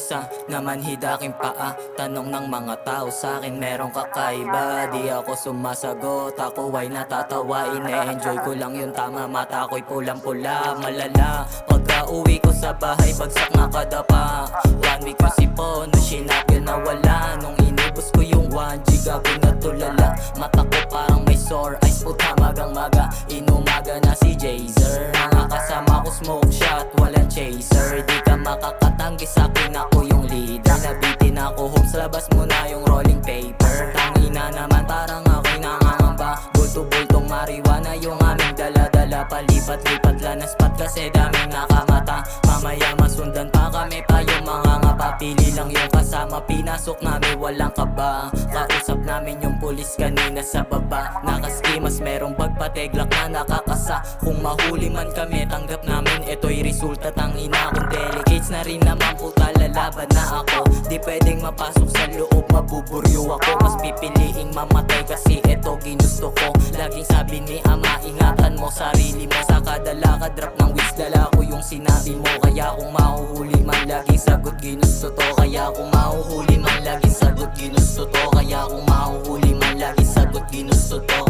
sa namanhid aking paa. Tanong ng mga tao sa'kin, merong kakaiba. Di ako sumasagot, ako ay natatawa. Ine-enjoy ko lang yung tama, mata ko'y pulang-pula. Malala, pagka uwi ko sa bahay, bagsak na kadapa. 1 week ko sipon, na sinapil na wala. Nung inubos ko yung 1 gig, ako'y natulala. Mata ko parang may sore eyes, puta magang maga. Inumaga na si Jazer, mga kasama ko smoke shot, walang chaser. Di ka makakatanggi sa'kin, ako yung leader. Nabitin ako, hoops, labas mo na yung rolling paper. Tangina naman, parang ako'y nangangamba. Bulto-bultong marijuana yung aming dala-dala. Palipat-lipat lang na spot kasi daming nakamata. Mamaya masundan pa kami pa yung mga ngapa. Pili lang yung kasama, pinasok namin walang kaba. Kausap namin yung pulis kanina sa baba. Nakaskimas, merong bagpateglak na nakakasa. Kung mahuli man kami, tanggap namin ito'y resulta. Tangina kung delegates na rin naman, puta lalaban na ako. Di pwedeng mapasok sa loob, mabuburyo ako. Mas pipiliing mamatay kasi ito ginusto ko. Laging sabi ni ama, ingatan mo sarili mo. Sa kada lakad, drop ng weeds, dala ko yung sinabi mo. Kaya kung mahuhuli man, laging sagot ginusto to. Kaya kung mahuhuli man, laging sagot ginusto to. Kaya kung mahuhuli man, laging sagot ginusto to.